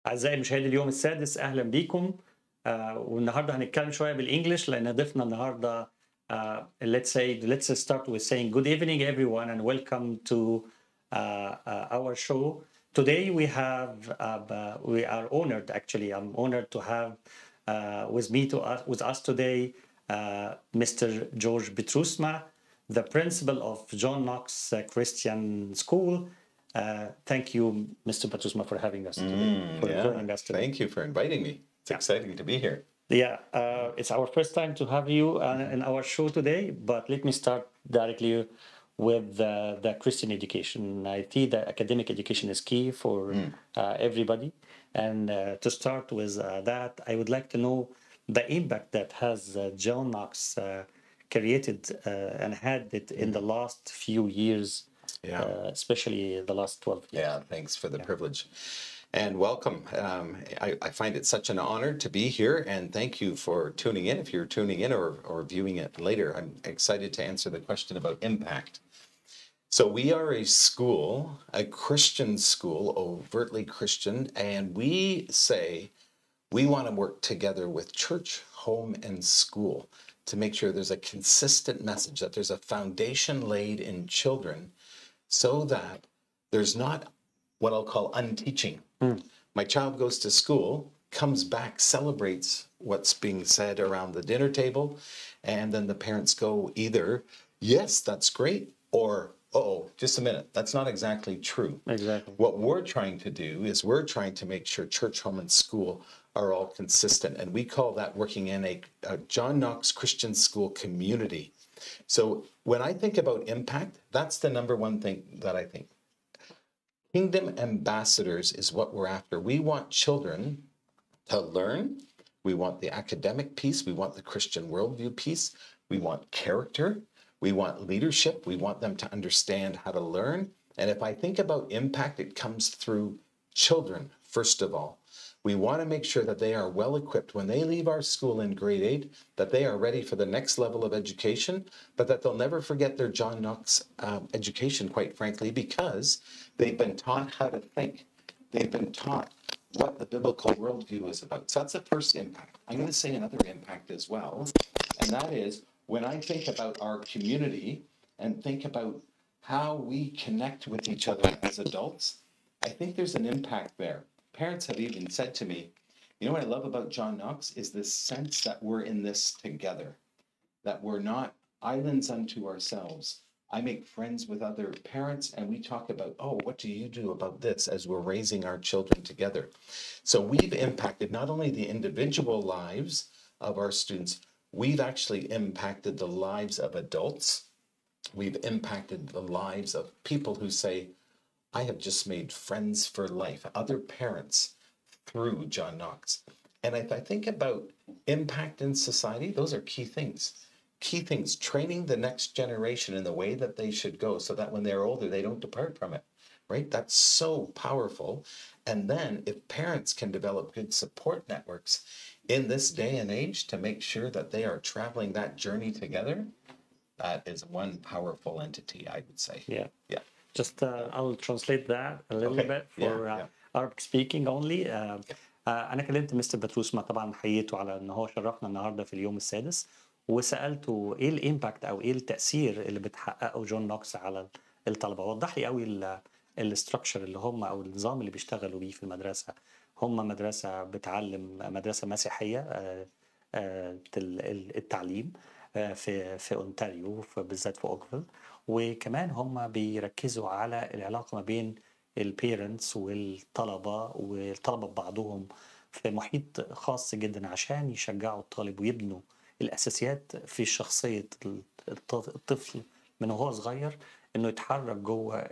أعزائي مشاهدي اليوم السادس أهلا بيكم. والنهارده هنتكلم شوية بالإنجلش لأن ضيفنا النهارده let's start with saying good evening everyone and welcome to our show. Today we are honored, actually I'm honored to have with us today Mr. George Petrusma, the principal of John Knox Christian School. Thank you, Mr. Petrusma, for having us today, joining us today. Thank you for inviting me. It's exciting to be here. Yeah, it's our first time to have you in our show today, but let me start directly with the Christian education. I see that academic education is key for everybody. And to start with that, I would like to know the impact that has John Knox created and had it in the last few years, especially the last 12 years. Yeah, thanks for the privilege. And welcome. I find it such an honor to be here, and thank you for tuning in. If you're tuning in or viewing it later, I'm excited to answer the question about impact. So we are a school, a Christian school, overtly Christian, and we say we want to work together with church, home, and school to make sure there's a consistent message, that there's a foundation laid in children so that there's not what I'll call unteaching. My child goes to school, comes back, celebrates what's being said around the dinner table, and then the parents go either, yes, that's great, or, oh, just a minute, that's not exactly true. Exactly. What we're trying to do is we're trying to make sure church, home, and school are all consistent, and we call that working in a John Knox Christian School community. So when I think about impact, that's the number one thing that I think. Kingdom ambassadors is what we're after. We want children to learn. We want the academic piece. We want the Christian worldview piece. We want character. We want leadership. We want them to understand how to learn. And if I think about impact, it comes through children, first of all. We want to make sure that they are well equipped when they leave our school in grade 8, that they are ready for the next level of education, but that they'll never forget their John Knox education, quite frankly, because they've been taught how to think. They've been taught what the biblical worldview is about. So that's the first impact. I'm going to say another impact as well, and that is when I think about our community and think about how we connect with each other as adults, I think there's an impact there. Parents have even said to me, you know what I love about John Knox is this sense that we're in this together, that we're not islands unto ourselves. I make friends with other parents and we talk about, oh, what do you do about this as we're raising our children together? So we've impacted not only the individual lives of our students, we've actually impacted the lives of adults. We've impacted the lives of people who say, I have just made friends for life, other parents through John Knox. And if I think about impact in society, those are key things. Key things, training the next generation in the way that they should go so that when they're older, they don't depart from it, right? That's so powerful. And then if parents can develop good support networks in this day and age to make sure that they are traveling that journey together, that is one powerful entity, I would say. Yeah. Yeah. Just I'll translate that a little bit for Arabic speaking only. أنا كلمت مستر بتروسما طبعا، حييته على إن هو شرفنا النهارده في اليوم السادس، وسألته إيه الإمباكت أو إيه التأثير اللي بتحققه جون نوكس على الطلبة. وضح لي قوي الاستراكشر اللي هم أو النظام اللي بيشتغلوا بيه في المدرسة. هم مدرسة بتعلم، مدرسة مسيحية، التعليم في أونتاريو، بالذات في أوكفيل، وكمان هم بيركزوا على العلاقة ما بين البيرنتس والطلبة ببعضهم في محيط خاص جدا عشان يشجعوا الطالب ويبنوا الأساسيات في شخصية الطفل من وهو صغير، إنه يتحرك جوه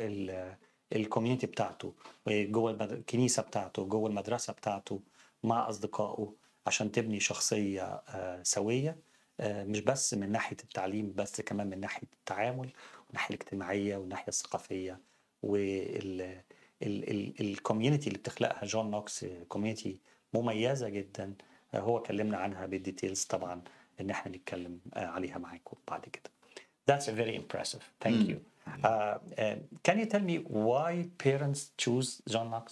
الكوميونتي بتاعته، جوه الكنيسة بتاعته، جوه المدرسة بتاعته، مع أصدقائه، عشان تبني شخصية سوية، مش بس من ناحية التعليم بس كمان من ناحية التعامل والناحية الاجتماعية والناحية الثقافية. والكوميونتي اللي بتخلقها جون نوكس كوميونتي مميزة جدا، هو كلمنا عنها بالديتيلز طبعا ان احنا نتكلم عليها معاكم بعد كده. That's very impressive. Thank you. Can you tell me why parents choose John Knox?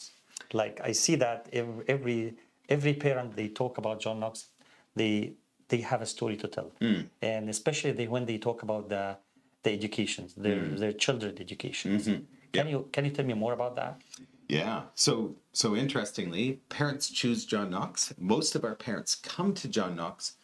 Like I see that every parent they talk about John Knox, they have a story to tell, and especially when they talk about the education, their children educations. Can you tell me more about that? Yeah. So interestingly, parents choose John Knox. Most of our parents come to John Knox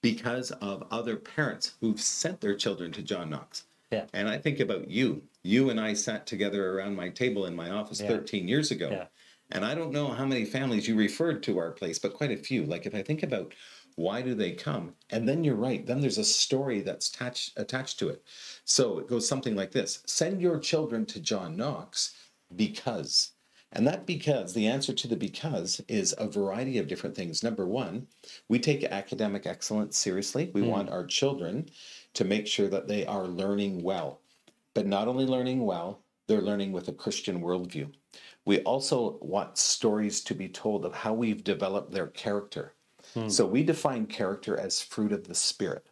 because of other parents who've sent their children to John Knox. Yeah. And I think about you. You and I sat together around my table in my office 13 years ago. Yeah. And I don't know how many families you referred to our place, but quite a few. Like if I think about why do they come? And then you're right. Then there's a story that's attached to it. So it goes something like this. Send your children to John Knox because. And that because, the answer to the because is a variety of different things. Number one, we take academic excellence seriously. We want our children to make sure that they are learning well. But not only learning well, they're learning with a Christian worldview. We also want stories to be told of how we've developed their character. So we define character as fruit of the Spirit.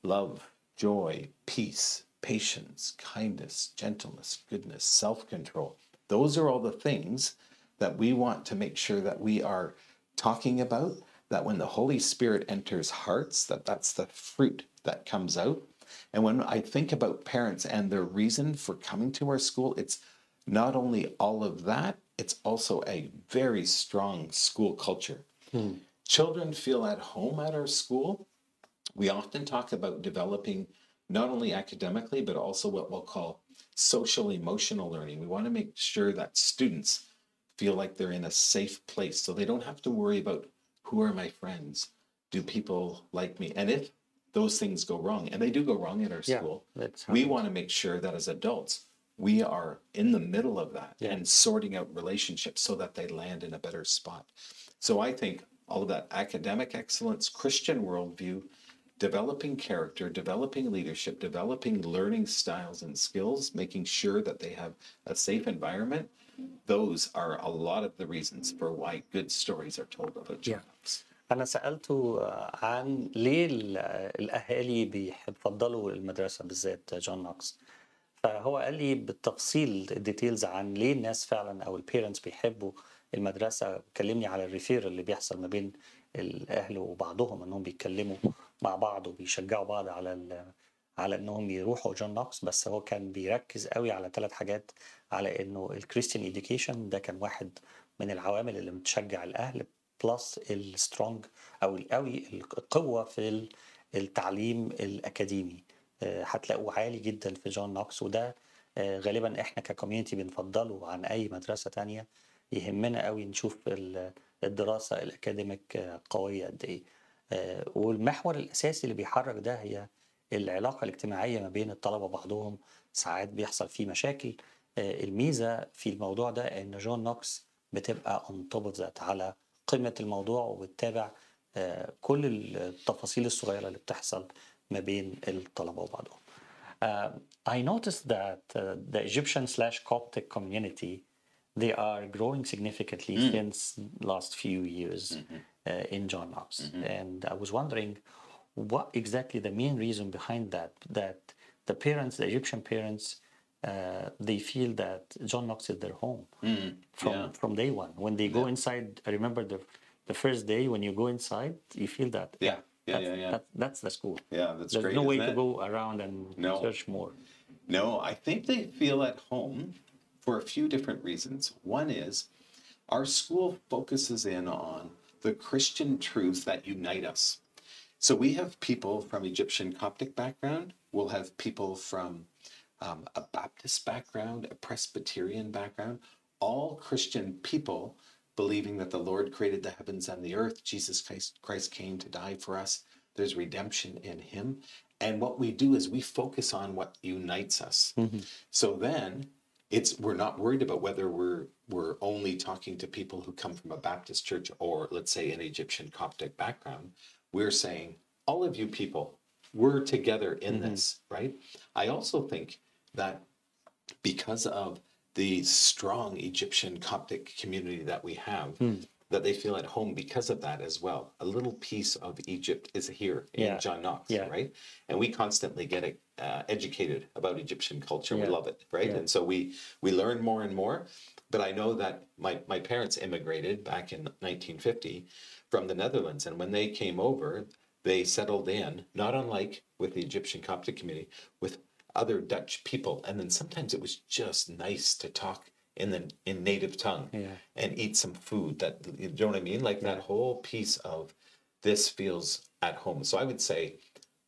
Love, joy, peace, patience, kindness, gentleness, goodness, self-control. Those are all the things that we want to make sure that we are talking about, that when the Holy Spirit enters hearts, that's the fruit that comes out. And when I think about parents and their reason for coming to our school, it's not only all of that, it's also a very strong school culture. Children feel at home at our school. We often talk about developing not only academically, but also what we'll call social emotional learning. We want to make sure that students feel like they're in a safe place so they don't have to worry about who are my friends? Do people like me? And if those things go wrong, and they do go wrong in our school, we want to make sure that as adults, we are in the middle of that and sorting out relationships so that they land in a better spot. So I think all of that academic excellence, Christian worldview, developing character, developing leadership, developing learning styles and skills, making sure that they have a safe environment, those are a lot of the reasons for why good stories are told about John Knox. أنا سألته عن ليه الأهالي بيفضلوا المدرسة بالذات جون نوكس. فهو قال لي بالتفصيل الديتيلز عن ليه الناس فعلا أو البيرنتس بيحبوا المدرسة. كلمني على الريفير اللي بيحصل ما بين الأهل وبعضهم إنهم بيتكلموا مع بعض وبيشجعوا بعض على إنهم يروحوا جون نوكس. بس هو كان بيركز قوي على 3 حاجات، على إنه الكريستيان إديوكيشن ده كان واحد من العوامل اللي بتشجع الأهل، بلس السترونج او القوي القوه في التعليم الاكاديمي هتلاقوه عالي جدا في جون نوكس. وده غالبا احنا ككوميونتي بنفضله عن اي مدرسه تانية. يهمنا قوي نشوف الدراسه الاكاديميك قويه قد ايه. والمحور الاساسي اللي بيحرك ده هي العلاقه الاجتماعيه ما بين الطلبه بعضهم. ساعات بيحصل فيه مشاكل. الميزه في الموضوع ده ان جون نوكس بتبقى on top of that، على قمة الموضوع، وبتتابع كل التفاصيل الصغيرة اللي بتحصل ما بين الطلبة وبعضهم. I noticed that the Egyptian/Coptic community, they are growing significantly since last few years in John Knox. And I was wondering what exactly the main reason behind that the parents, the Egyptian parents, they feel that John Knox is their home from day one. When they go inside, I remember the first day when you go inside, you feel that that's the school. Yeah, that's There's great. no way isn't to it? go around and search more. No, I think they feel at home for a few different reasons. One is our school focuses in on the Christian truths that unite us. So we have people from Egyptian Coptic background. We'll have people from a Baptist background, a Presbyterian background, all Christian people believing that the Lord created the heavens and the earth. Jesus Christ came to die for us. There's redemption in him. And what we do is we focus on what unites us. So then we're not worried about whether we're only talking to people who come from a Baptist church or, let's say, an Egyptian Coptic background. We're saying, all of you people, we're together in this, right? I also think that because of the strong Egyptian Coptic community that we have, that they feel at home because of that as well. A little piece of Egypt is here in Yeah. John Knox, Yeah. right? And we constantly get educated about Egyptian culture. We Yeah. love it, right? Yeah. And so we learn more and more. But I know that my parents immigrated back in 1950 from the Netherlands. And when they came over, they settled in, not unlike with the Egyptian Coptic community, with other Dutch people. And then sometimes it was just nice to talk in native tongue Yeah. and eat some food that, you know what I mean? Like that whole piece of this feels at home. So I would say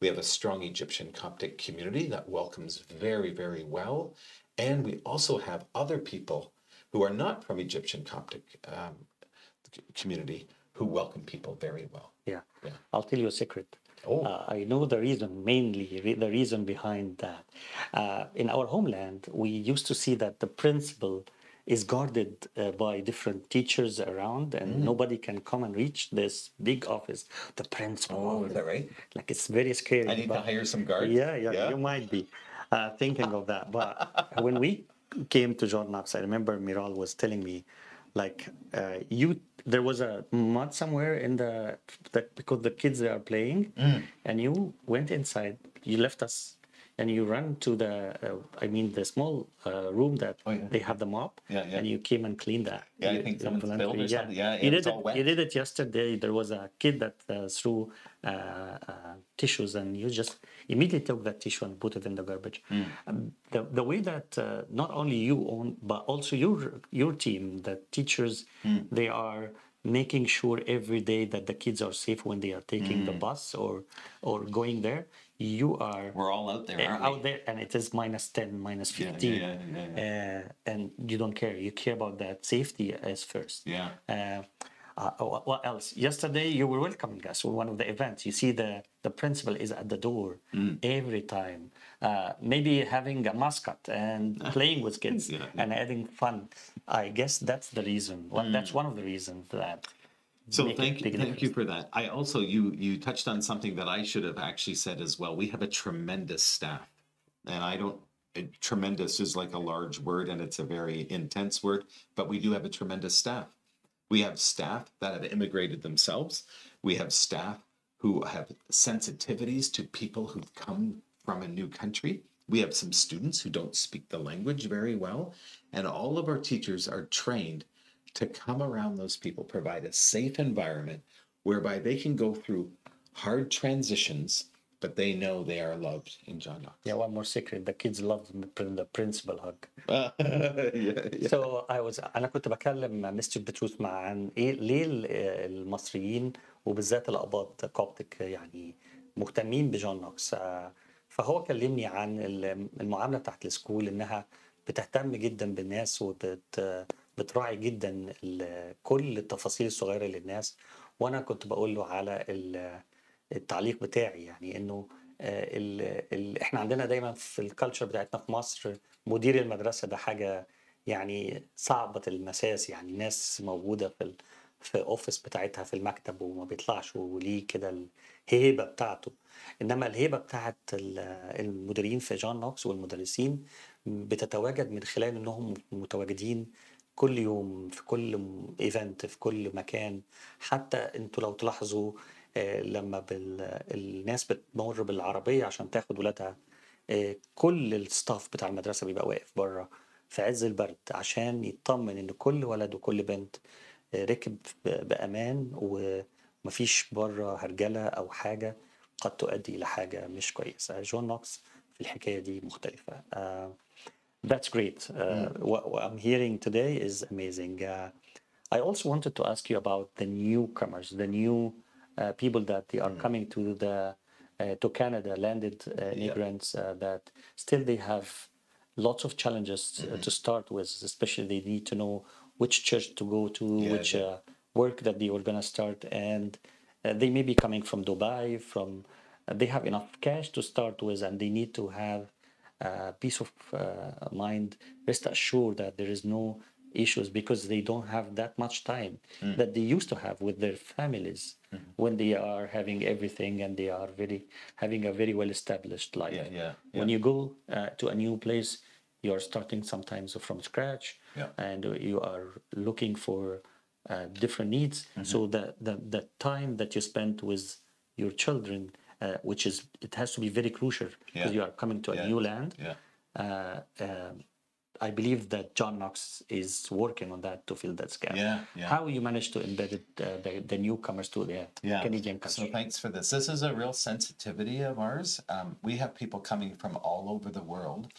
we have a strong Egyptian Coptic community that welcomes very, very well. And we also have other people who are not from Egyptian Coptic community who welcome people very well. Yeah. Yeah. I'll tell you a secret. Oh. I know the reason, mainly the reason behind that. In our homeland, we used to see that the principal is guarded by different teachers around, and nobody can come and reach this big office, the principal office. Is that right? Like, it's very scary. I need to hire some guards. Yeah, you might be thinking of that. But when we came to John Knox, I remember Miral was telling me, like, there was a mud somewhere in because the kids they are playing, and you went inside, you left us, and you ran to the small room that they have the mop, and you came and cleaned that. Yeah, I think someone spilled or something. Yeah, you it did was all wet. You did it yesterday. There was a kid that threw tissues, and you just immediately took that tissue and put it in the garbage. The way that not only you own, but also your team, the teachers, they are making sure every day that the kids are safe when they are taking the bus or going there. We're all out there, aren't we? out there, and it is -10, -15, and you don't care. You care about that safety as first. Yeah. What else? Yesterday you were welcoming us with one of the events. You see the principal is at the door every time, maybe having a mascot and playing with kids and having fun. I guess that's the reason. That's one of the reasons that. So thank you for that. I also you touched on something that I should have actually said as well. We have a tremendous staff, and tremendous is like a large word, and it's a very intense word, but we do have a tremendous staff. We have staff that have immigrated themselves. We have staff who have sensitivities to people who've come from a new country. We have some students who don't speak the language very well, and all of our teachers are trained to come around those people, provide a safe environment whereby they can go through hard transitions, but they know they are loved in John Knox. Yeah, one more secret. The kids love the principal hug. yeah. So أنا كنت بكلم مستر بتروس عن ليه المصريين وبالذات الأقباط كوبتك يعني مهتمين بجون نوكس. فهو كلمني عن المعاملة بتاعت السكول، إنها بتهتم جدا بالناس بتراعي جدا كل التفاصيل الصغيرة للناس. وأنا كنت بقول له على التعليق بتاعي، يعني إنه إحنا عندنا دايما في الكالتشر بتاعتنا في مصر مدير المدرسة ده حاجة يعني صعبة المساس، يعني ناس موجودة في اوفيس بتاعتها في المكتب وما بيطلعش وليه كده الهيبة بتاعته. إنما الهيبة بتاعت المديرين في جون نوكس والمدرسين بتتواجد من خلال إنهم متواجدين كل يوم في كل ايفنت في كل مكان. حتى انتوا لو تلاحظوا لما الناس بتمر بالعربية عشان تاخد ولادها، كل الستاف بتاع المدرسة بيبقى واقف بره في عز البرد عشان يطمن ان كل ولد وكل بنت ركب بأمان ومفيش بره هرجلة او حاجة قد تؤدي الى حاجة مش كويسة. جون نوكس في الحكاية دي مختلفة. That's great. What I'm hearing today is amazing. I also wanted to ask you about the newcomers, the new people that they are coming to Canada, landed immigrants that still they have lots of challenges to start with. Especially they need to know which church to go to, which work that they were going to start, and they may be coming from Dubai. They have enough cash to start with, and they need to have peace of mind, rest assured that there is no issues because they don't have that much time that they used to have with their families when they are having everything and they are having a very well established life. When you go to a new place, you are starting sometimes from scratch, and you are looking for different needs. So the time that you spend with your children, which is, it has to be very crucial because you are coming to a new land. Uh, I believe that John Knox is working on that to fill that gap. How you manage to embed the newcomers to the Canadian country? So thanks for this. This is a real sensitivity of ours. We have people coming from all over the world.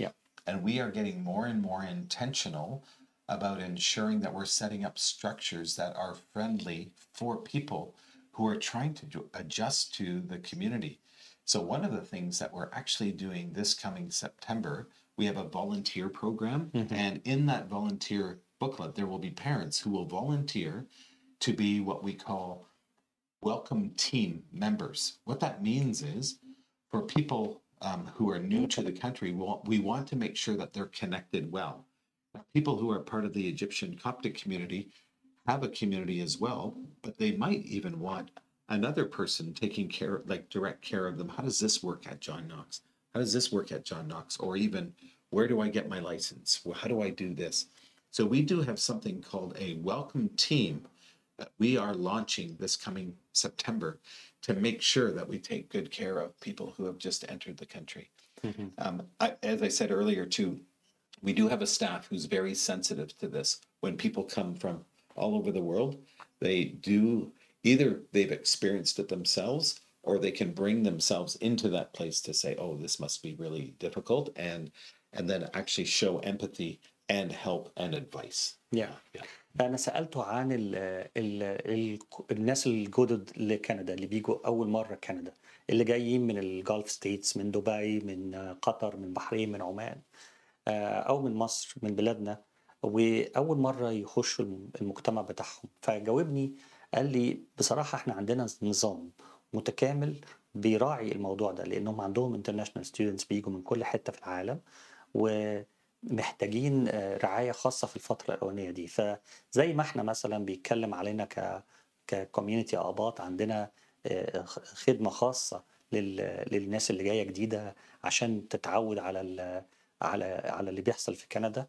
And we are getting more and more intentional about ensuring that we're setting up structures that are friendly for people who are trying to adjust to the community. So one of the things that we're actually doing this coming September, we have a volunteer program. And in that volunteer booklet, there will be parents who will volunteer to be what we call welcome team members. What that means is, for people who are new to the country, we want to make sure that they're connected well. People who are part of the Egyptian Coptic community have a community as well, but they might even want another person taking care, like direct care of them. How does this work at John Knox? How does this work at John Knox? Or even, where do I get my license? Well, how do I do this? So we do have something called a welcome team that we are launching this coming September to make sure that we take good care of people who have just entered the country. As I said earlier too, we do have a staff who's very sensitive to this. When people come from all over the world, they do, either they've experienced it themselves or they can bring themselves into that place to say, oh, this must be really difficult, and then actually show empathy and help and advice. أنا سألته عن الناس الجدد لكندا اللي بيجوا أول مرة كندا، اللي جايين من الجولف ستيتس، من دبي، من قطر، من بحرين، من عمان، أو من مصر، من بلادنا، وأول مرة يخشوا المجتمع بتاعهم. فجاوبني قال لي بصراحة احنا عندنا نظام متكامل بيراعي الموضوع ده، لأنهم عندهم international students بيجوا من كل حتة في العالم، ومحتاجين رعاية خاصة في الفترة الأولانية دي. فزي ما احنا مثلا بيتكلم علينا ككوميونيتي آباط، عندنا خدمة خاصة للناس اللي جاية جديدة عشان تتعود على اللي بيحصل في كندا،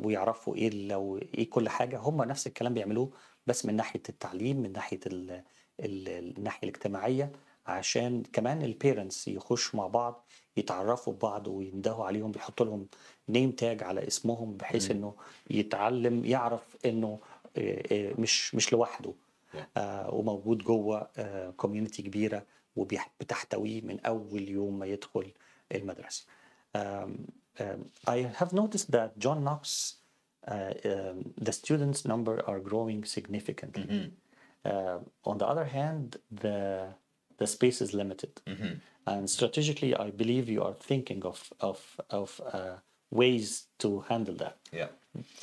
ويعرفوا ايه كل حاجة. هم نفس الكلام بيعملوه، بس من ناحية التعليم، من ناحية الناحية الاجتماعية، عشان كمان البيرنتس يخشوا مع بعض، يتعرفوا ببعض ويندهوا عليهم، بيحطوا لهم نيم تاج على اسمهم، بحيث انه يتعلم، يعرف انه مش لوحده، وموجود جوه كوميونتي كبيرة وبتحتويه من أول يوم ما يدخل المدرسة. I have noticed that John Knox, the students' number are growing significantly. On the other hand, the space is limited, and strategically, I believe you are thinking of ways to handle that.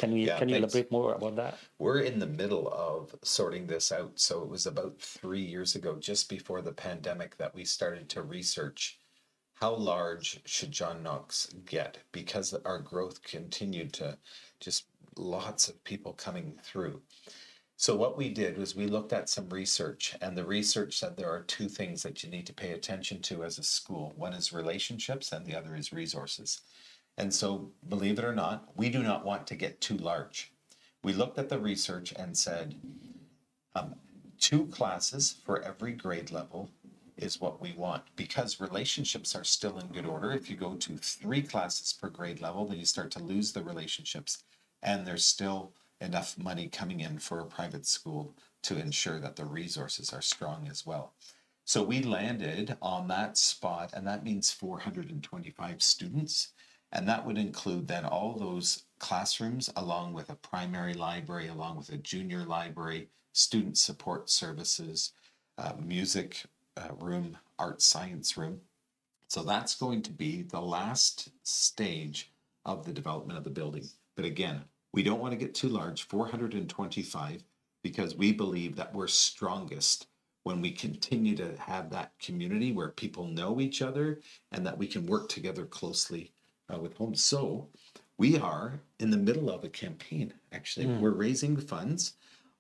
Can you elaborate more about that? We're in the middle of sorting this out. So it was about 3 years ago, just before the pandemic, that we started to research how large should John Knox get, because our growth continued to just lots of people coming through. So what we did was we looked at some research, and the research said there are two things that you need to pay attention to as a school. One is relationships and the other is resources. And so, believe it or not, we do not want to get too large. We looked at the research and said 2 classes for every grade level is what we want, because relationships are still in good order. If you go to 3 classes per grade level, then you start to lose the relationships, and there's still enough money coming in for a private school to ensure that the resources are strong as well. So we landed on that spot, and that means 425 students. And that would include then all those classrooms, along with a primary library, along with a junior library, student support services, music room, art science room. So that's going to be the last stage of the development of the building. But again, we don't want to get too large, 425, because we believe that we're strongest when we continue to have that community where people know each other and that we can work together closely with homes. So we are in the middle of a campaign, actually. We're raising funds.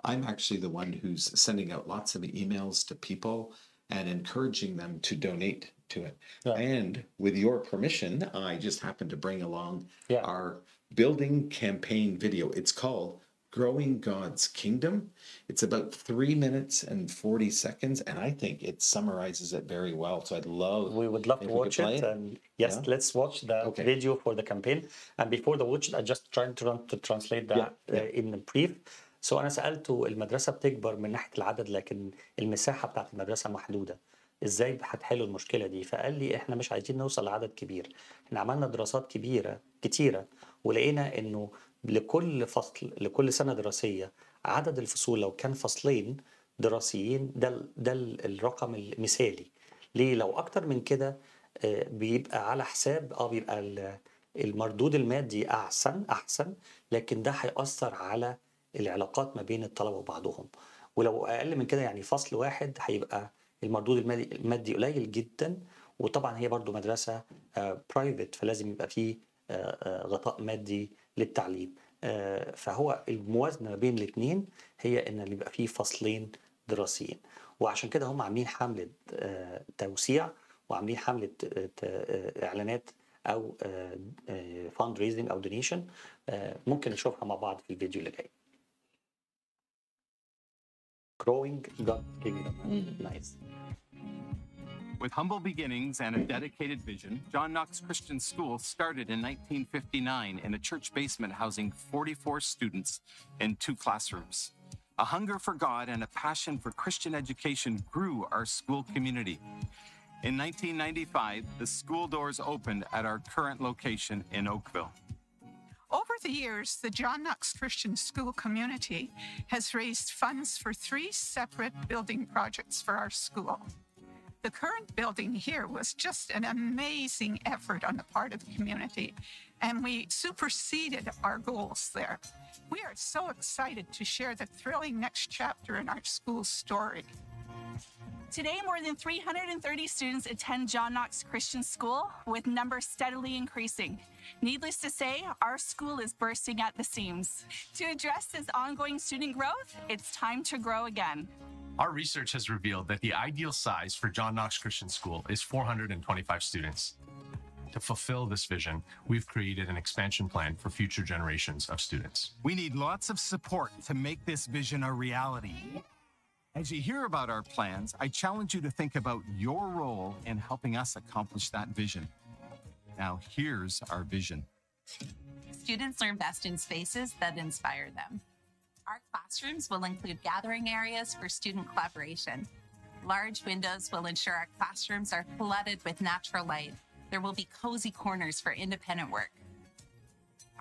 I'm actually the one who's sending out lots of emails to people and encouraging them to donate to it. And with your permission, I just happened to bring along our building campaign video. It's called Growing God's Kingdom. It's about 3 minutes and 40 seconds, and I think it summarizes it very well. So We would love to if we could watch play it. it. And yes, Yeah. let's watch the Okay. video for the campaign. And before the watch, I just trying to translate that in brief. So أنا سألته المدرسة بتكبر من ناحية العدد لكن المساحة بتاعت المدرسة محدودة. ازاي هتحلوا المشكلة دي؟ فقال لي احنا مش عايزين نوصل لعدد كبير. احنا عملنا دراسات كتيرة ولقينا انه لكل فصل لكل سنة دراسية عدد الفصول لو كان فصلين دراسيين ده الرقم المثالي. ليه؟ لو اكتر من كده بيبقى على حساب بيبقى المردود المادي احسن لكن ده هيأثر على العلاقات ما بين الطلبة وبعضهم. ولو اقل من كده يعني فصل واحد هيبقى المردود المادي قليل جدا. وطبعا هي برضو مدرسة برايفت فلازم يبقى فيه غطاء مادي للتعليم. فهو الموازنة ما بين الاثنين هي ان اللي يبقى فيه فصلين دراسيين. وعشان كده هم عاملين حملة توسيع وعاملين حملة اعلانات او فاند ريزنج او دونيشن. ممكن نشوفها مع بعض في الفيديو اللي جاي. Growing God's Kingdom. Nice. With humble beginnings and a dedicated vision, John Knox Christian School started in 1959 in a church basement housing 44 students in 2 classrooms. A hunger for God and a passion for Christian education grew our school community. In 1995, the school doors opened at our current location in Oakville. Over the years, the John Knox Christian School community has raised funds for 3 separate building projects for our school. The current building here was just an amazing effort on the part of the community, and we superseded our goals there. We are so excited to share the thrilling next chapter in our school's story. Today, more than 330 students attend John Knox Christian School, with numbers steadily increasing. Needless to say, our school is bursting at the seams. To address this ongoing student growth, it's time to grow again. Our research has revealed that the ideal size for John Knox Christian School is 425 students. To fulfill this vision, we've created an expansion plan for future generations of students. We need lots of support to make this vision a reality. As you hear about our plans, I challenge you to think about your role in helping us accomplish that vision. Now, here's our vision. Students learn best in spaces that inspire them. Our classrooms will include gathering areas for student collaboration. Large windows will ensure our classrooms are flooded with natural light. There will be cozy corners for independent work.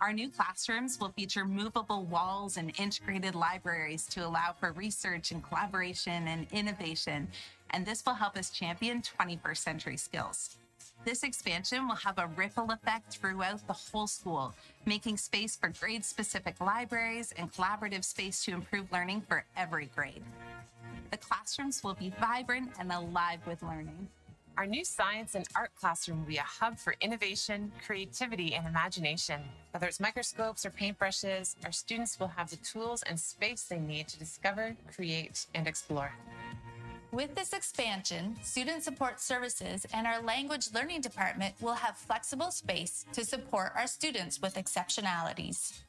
Our new classrooms will feature movable walls and integrated libraries to allow for research and collaboration and innovation, and this will help us champion 21st century skills. This expansion will have a ripple effect throughout the whole school, making space for grade-specific libraries and collaborative space to improve learning for every grade. The classrooms will be vibrant and alive with learning. Our new science and art classroom will be a hub for innovation, creativity, and imagination. Whether it's microscopes or paintbrushes, our students will have the tools and space they need to discover, create, and explore. With this expansion, Student Support Services and our Language Learning Department will have flexible space to support our students with exceptionalities.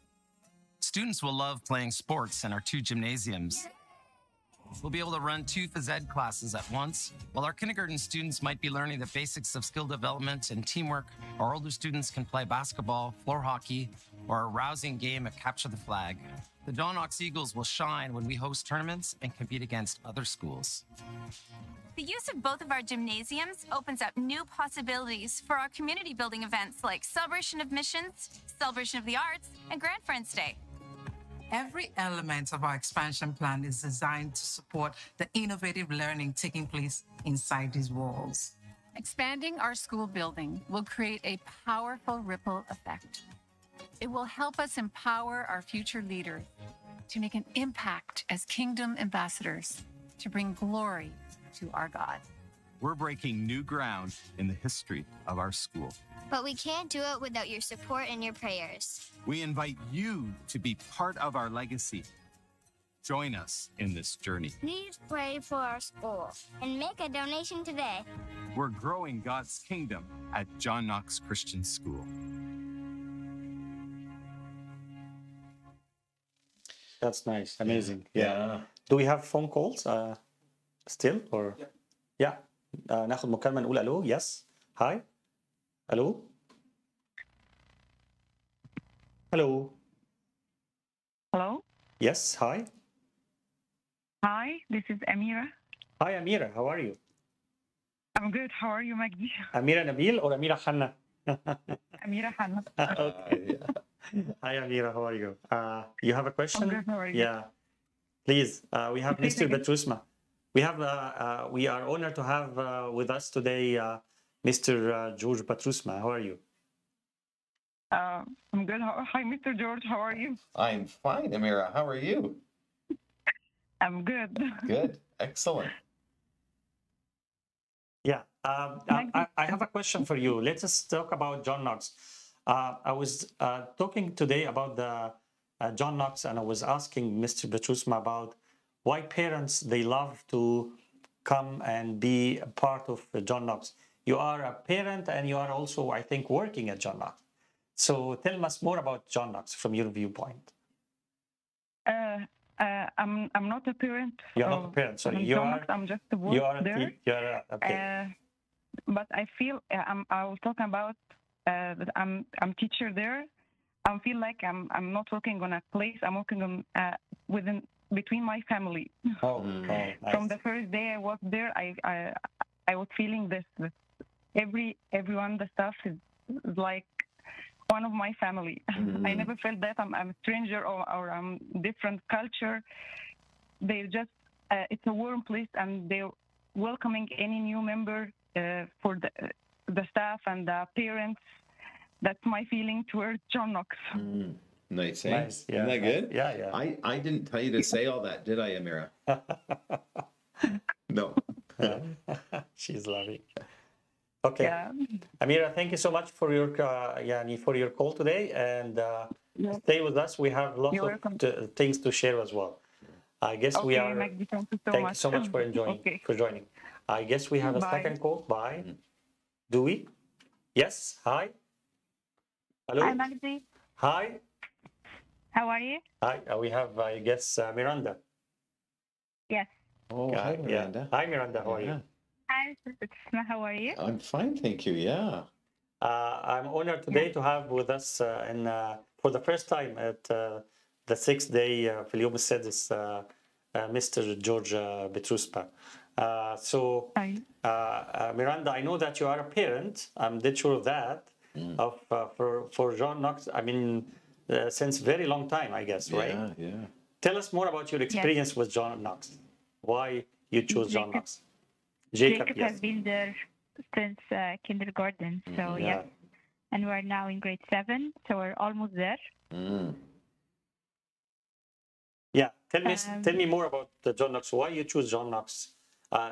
Students will love playing sports in our 2 gymnasiums. We'll be able to run 2 phys ed classes at once. While our kindergarten students might be learning the basics of skill development and teamwork, our older students can play basketball, floor hockey, or a rousing game of capture the flag. The John Knox Eagles will shine when we host tournaments and compete against other schools. The use of both of our gymnasiums opens up new possibilities for our community building events like Celebration of Missions, Celebration of the Arts, and Grand Friends Day. Every element of our expansion plan is designed to support the innovative learning taking place inside these walls. Expanding our school building will create a powerful ripple effect. It will help us empower our future leaders to make an impact as kingdom ambassadors, to bring glory to our God. We're breaking new ground in the history of our school. But we can't do it without your support and your prayers. We invite you to be part of our legacy. Join us in this journey. Please pray for our school and make a donation today. We're growing God's kingdom at John Knox Christian School. That's nice. Amazing. Yeah. Yeah. Do we have phone calls still or? Yeah. ناخد مكالمة نقول ألو. Yes. Hi. Hello. Hello. Hello. Yes. Hi. Hi, this is Amira. Hi, Amira. How are you? I'm good. How are you, Magdi? Amira Nabil or Amira Khanna? Amira Hanna. Hi, Amira. How are you? You have a question? I'm good. How are you? Yeah. Please. We have Please, Mr. again. Betrusma. We are honored to have with us today Mr. George Betrusma. How are you? I'm good. Hi, Mr. George. How are you? I'm fine, Amira. How are you? I'm good. Good. Excellent. Yeah. I have a question for you. Let us talk about John Knox. I was talking today about the John Knox, and I was asking Mr. Betrusma about why parents, they love to come and be a part of John Knox. You are a parent and you are also, I think, working at John Knox. So tell us more about John Knox from your viewpoint. I'm not a parent. You're not a parent, sorry. You John are. Knox, I'm just a work You are. there. Okay. But I feel I was talking about that I'm teacher there. I feel like I'm not working on a place. I'm working on between my family. Oh, nice. From the first day I worked there, I was feeling this everyone, the staff is like one of my family. I never felt that I'm a stranger or I'm different culture. They just it's a warm place and they're welcoming any new member for the staff and the parents. That's my feeling towards John Knox. Nice, eh? Nice. Yeah, Isn't that good? Yeah. I didn't tell you to say all that, did I, Amira? No. She's loving. Okay. Yeah. Amira, thank you so much for your for your call today, and stay with us. We have lots You're of welcome. things to share as well. I guess we are. Magdi, thank you so Thank much. you so much for for joining. I guess we have a Bye. second call. Bye. Do we? Yes. Hi. Hello. Hi, Magdi. Hi. How are you? Hi. We have, I guess, Miranda. Yes. Oh, hi, Miranda. Hi, Miranda. How are you? Hi, how are you? I'm fine, thank you. Yeah. I'm honored today to have with us for the first time at the 6th day في اليوم السادس Mr. George Betrusma. So, Miranda, I know that you are a parent. I'm dead sure of that. For John Knox, I mean, since very long time, I guess, right? Yeah. Tell us more about your experience with John Knox. Why you chose John Knox? Jacob, yes. has been there since kindergarten, so yes. And we're now in grade 7, so we're almost there. Yeah, tell me more about John Knox. Why you choose John Knox?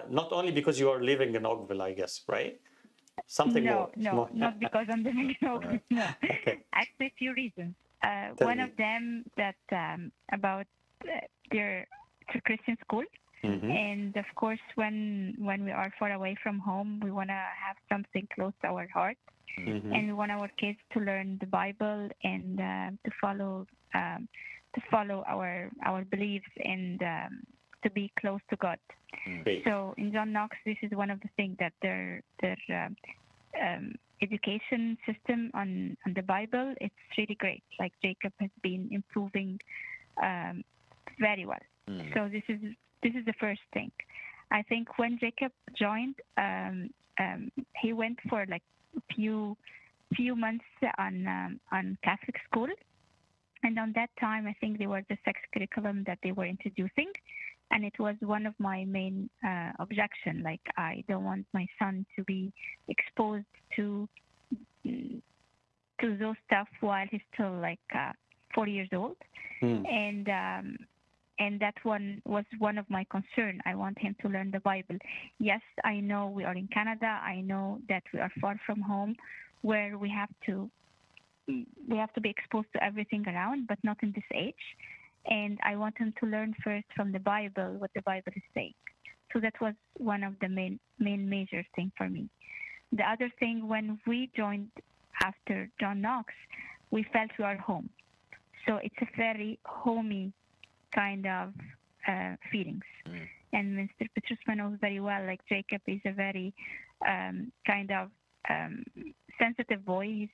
Not only because you are living in Oakville, I guess, right? Something more. No, not because I'm living in Oakville. No. Okay. Actually, a few reasons. Tell One me. of them that about it's a Christian school. And of course, when we are far away from home, we want to have something close to our heart, and we want our kids to learn the Bible and to follow our beliefs and to be close to God. Great. So in John Knox, this is one of the things that their education system on the Bible, it's really great. Like Jacob has been improving very well. So this is the first thing. I think when Jacob joined, he went for like a few months on Catholic school, and on that time I think there was the sex curriculum that they were introducing, and it was one of my main objection. Like I don't want my son to be exposed to those stuff while he's still like 4 years old, and that one was one of my concern. I want him to learn the Bible. Yes, I know we are in Canada. I know that we are far from home, where we have to be exposed to everything around, but not in this age. And I want him to learn first from the Bible what the Bible is saying. So that was one of the main major thing for me. The other thing, when we joined after John Knox, we felt we are home. So it's a very homey kind of feelings. And Mr. Petrusma knows very well, like Jacob is a very kind of sensitive boy. He's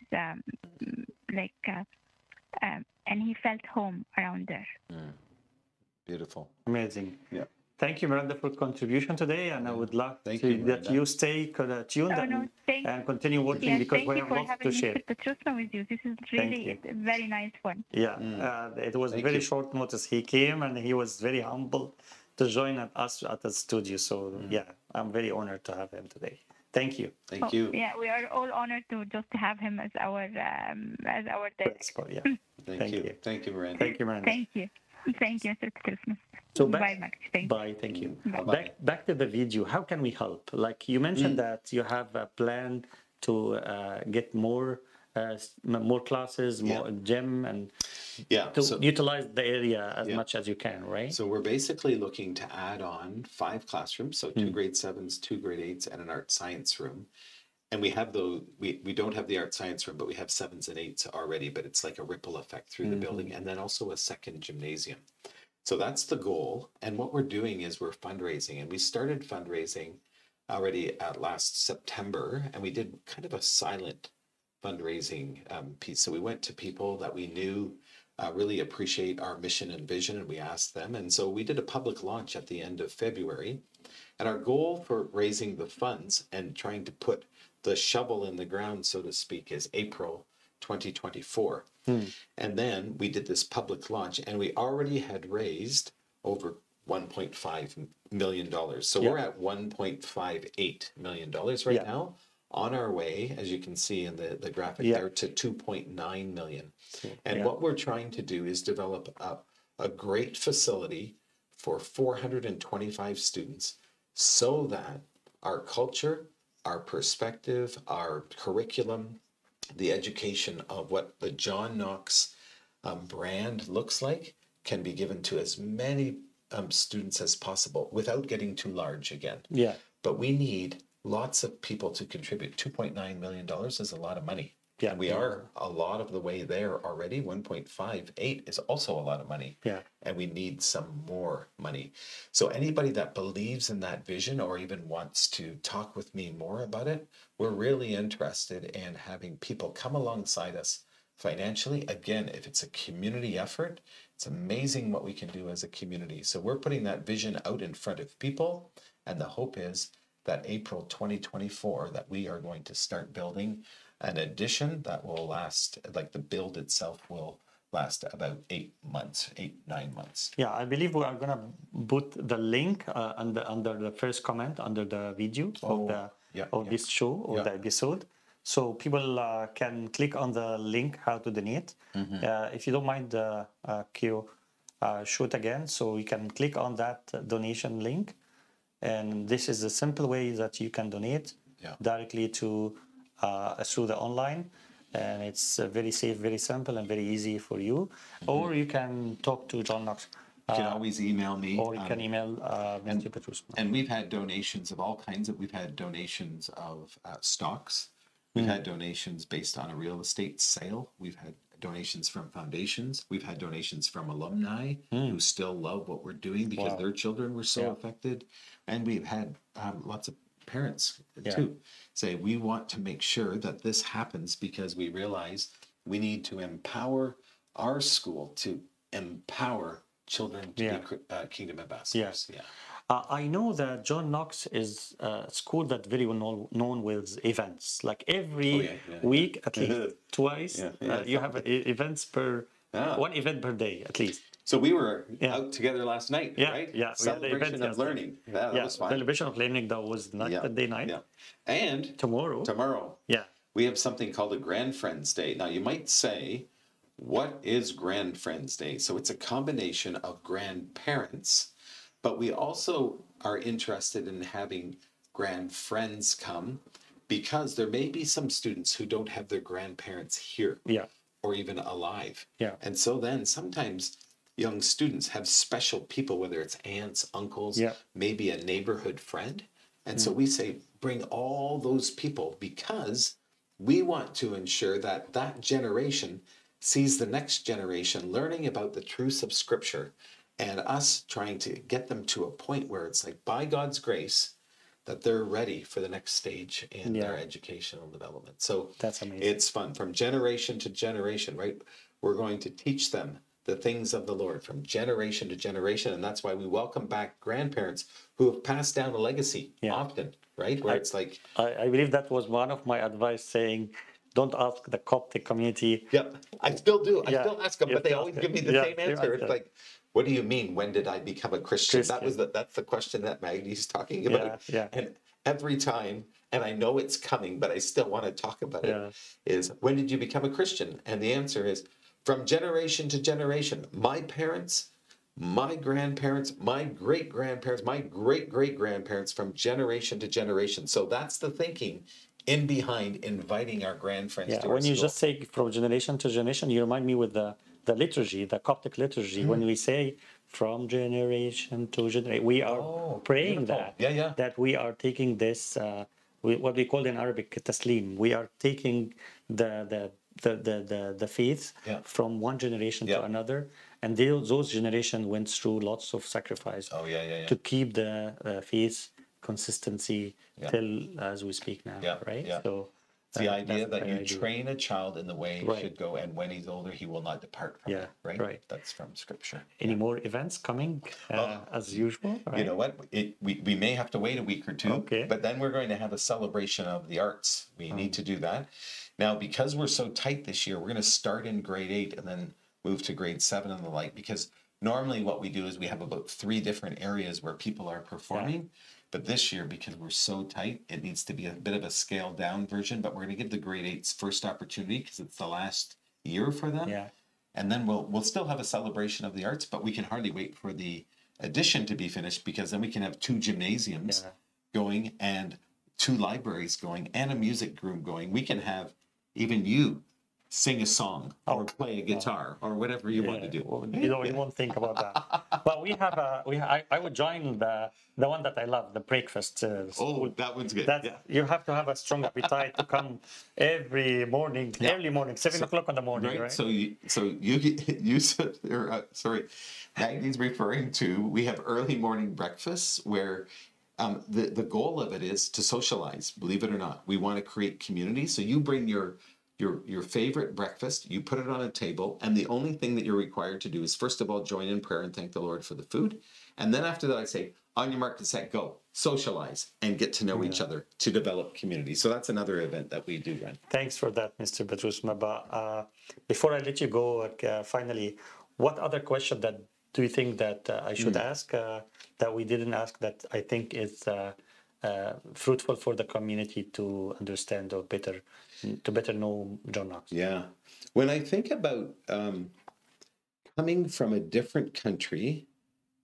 and he felt home around there. Beautiful. Amazing. Yeah. Thank you, Miranda, for contribution today, and I would love Thank to, you, that Miranda. you stay tuned and continue working Yes, because thank we you have for lots having to share. Mr. Petrusma with you. This is really a very nice one. Yeah, it was Thank very you. short notice. He came and he was very humble to join us at the studio. So yeah, I'm very honored to have him today. Thank you. Thank you. Yeah, we are all honored to just have him as our director. Yeah. Thank you. Thank you, Miranda. Thank you, Miranda. Thank you. Thank you, Mr. Petrusma. So Bye, Max. Thank you. Bye. Thank you. Bye-bye. Back to the video. How can we help? Like you mentioned that you have a plan to get more classes, more gym, and to utilize the area as much as you can, right? So we're basically looking to add on 5 classrooms, so 2 grade 7s, 2 grade 8s, and an art science room. And we have we don't have the art science room, but we have 7s and 8s already, but it's like a ripple effect through the building, and then also a second gymnasium. So that's the goal. And what we're doing is we're fundraising, and we started fundraising already last September, and we did kind of a silent fundraising piece. So we went to people that we knew really appreciate our mission and vision, and we asked them. And so we did a public launch at the end of February. And our goal for raising the funds and trying to put the shovel in the ground, so to speak, is April 2024. And then we did this public launch, and we already had raised over $1.5 million. So we're at $1.58 million right now, on our way, as you can see in the graphic there, to 2.9 million. And what we're trying to do is develop a great facility for 425 students so that our culture, our perspective, our curriculum, the education of what the John Knox brand looks like can be given to as many students as possible without getting too large again. Yeah. But we need lots of people to contribute. $2.9 million is a lot of money. Yeah. And we are a lot of the way there already. 1.58 is also a lot of money. Yeah. And we need some more money. So anybody that believes in that vision or even wants to talk with me more about it, we're really interested in having people come alongside us financially. Again, if it's a community effort, it's amazing what we can do as a community. So we're putting that vision out in front of people. And the hope is that April 2024, that we are going to start building an addition that will last, like the build itself will last about 9 months. Yeah, I believe we are gonna put the link under the first comment under the video of this show or the episode, so people can click on the link how to donate. If you don't mind, Q, shoot again, so you can click on that donation link, and this is a simple way that you can donate directly to through the online, and it's very safe, very simple, and very easy for you. Or you can talk to John Knox. You can always email me. Or you can email Mr. Petrusma. And we've had donations of all kinds. We've had donations of stocks. We've had donations based on a real estate sale. We've had donations from foundations. We've had donations from alumni who still love what we're doing because their children were so affected. And we've had lots of parents too say, we want to make sure that this happens because we realize we need to empower our school to empower children to be kingdom ambassadors. I know that John Knox is a school that very well known with events. Like every week, at least twice, you have events per one event per day, at least. So we were out together last night, right? Yeah, Celebration of learning. That was fun. Celebration of learning. That was the day night. And tomorrow, we have something called a Grand Friends Day. Now you might say, what is Grand Friends Day? So it's a combination of grandparents, but we also are interested in having grand friends come because there may be some students who don't have their grandparents here or even alive. And so then sometimes young students have special people, whether it's aunts, uncles, maybe a neighborhood friend. And so we say, bring all those people because we want to ensure that that generation sees the next generation learning about the truths of Scripture and us trying to get them to a point where it's like, by God's grace, that they're ready for the next stage in their educational development. So that's amazing. It's fun from generation to generation, right? We're going to teach them the things of the Lord from generation to generation. And that's why we welcome back grandparents who have passed down a legacy often, right? Where it's like... I believe that was one of my advice, saying, don't ask the Coptic community. Yeah, I still do. I still ask them, but they always give me the same answer. It's like, what do you mean, when did I become a Christian? That's the question that Maggie's talking about. And every time, and I know it's coming, but I still want to talk about it, is when did you become a Christian? And the answer is from generation to generation. My parents, my grandparents, my great-grandparents, my great-great-grandparents, from generation to generation. So that's the thinking in behind inviting our grandfriends to our when you school. just say from generation to generation, you remind me with the liturgy, the Coptic liturgy, when we say from generation to generation, we are praying that we are taking this, what we call in Arabic taslim. We are taking the faith from one generation to another, and those generations went through lots of sacrifice to keep the faith consistency till as we speak now, right? So the idea that you train a child in the way he should go, and when he's older, he will not depart from it, right? That's from Scripture. Any more events coming as usual? Right? You know what? We may have to wait a week or two, but then we're going to have a celebration of the arts. We need to do that. Now, because we're so tight this year, we're going to start in grade 8 and then move to grade 7 and the like, because normally what we do is we have about 3 different areas where people are performing. But this year, because we're so tight, it needs to be a bit of a scaled down version. But we're going to give the grade 8s first opportunity because it's the last year for them. And then we'll still have a celebration of the arts, but we can hardly wait for the addition to be finished, because then we can have 2 gymnasiums going and 2 libraries going and a music room going. We can have even you sing a song or play a guitar or whatever you want to do. Well, you won't think about that. But we have I would join the one that I love, the breakfast. That one's good. You have to have a strong appetite to come every morning, early morning, 7 o'clock in the morning, right? So you said, sorry, Maggie's referring to, we have early morning breakfasts where the goal of it is to socialize, believe it or not. We want to create community. So you bring your favorite breakfast, you put it on a table, and the only thing that you're required to do is, first of all, join in prayer and thank the Lord for the food. And then after that, I say, on your mark, get set, go. Socialize and get to know each other to develop community. So that's another event that we do run. Thanks for that, Mr. Petrusma. But before I let you go, finally, what other question that do you think that I should ask that we didn't ask that I think is fruitful for the community to understand or better know John Knox? Yeah. When I think about coming from a different country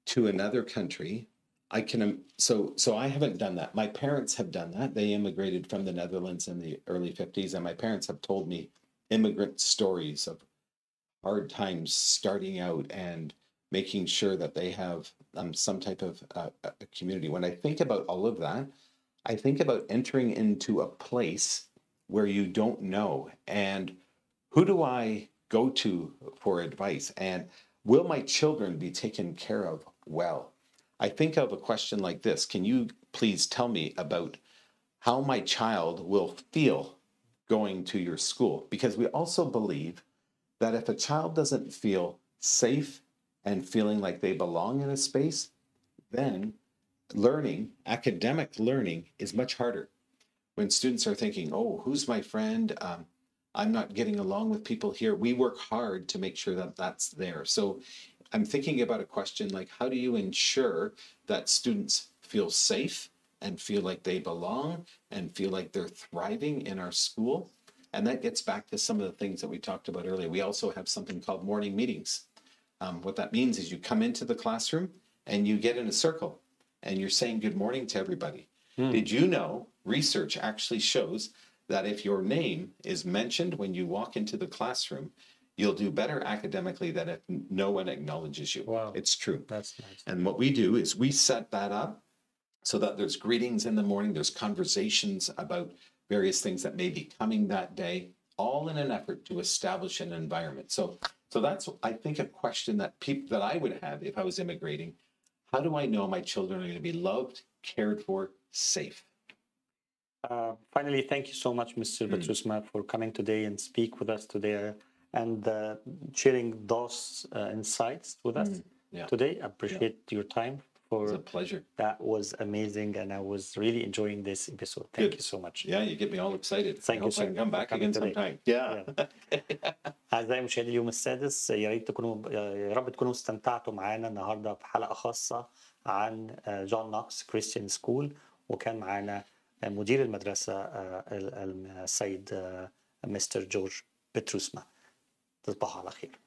to another country, I can, so I haven't done that. My parents have done that. They immigrated from the Netherlands in the early 50s, and my parents have told me immigrant stories of hard times starting out and making sure that they have some type of a community. When I think about all of that, I think about entering into a place where you don't know, and who do I go to for advice, and will my children be taken care of well? I think of a question like this: can you please tell me about how my child will feel going to your school? Because we also believe that if a child doesn't feel safe and feeling like they belong in a space, then learning, academic learning, is much harder. When students are thinking, oh, who's my friend? I'm not getting along with people here. We work hard to make sure that that's there. So I'm thinking about a question like, how do you ensure that students feel safe and feel like they belong and feel like they're thriving in our school? And that gets back to some of the things that we talked about earlier. We also have something called morning meetings. What that means is you come into the classroom and you get in a circle and you're saying good morning to everybody. Did you know research actually shows that if your name is mentioned when you walk into the classroom, you'll do better academically than if no one acknowledges you? Wow. It's true. That's nice. And what we do is we set that up so that there's greetings in the morning, there's conversations about various things that may be coming that day, all in an effort to establish an environment. So So that's, I think, a question that that I would have if I was immigrating. How do I know my children are going to be loved, cared for, safe? Finally, thank you so much, Mr. Petrusma, for coming today and speak with us today and sharing those insights with us today. I appreciate your time. It's a pleasure. That was amazing, and I was really enjoying this episode. Thank you so much. Yeah, you get me all excited. Thank I you hope so I can come much back for again coming sometime. أعزائي مشاهدي اليوم السادس، يا ريت تكونوا يا رب تكونوا استمتعتوا معانا النهارده بحلقة خاصة عن جون نوكس كريستيان سكول، وكان معانا مدير المدرسة السيد مستر جورج بتروسما. تصبحوا على خير.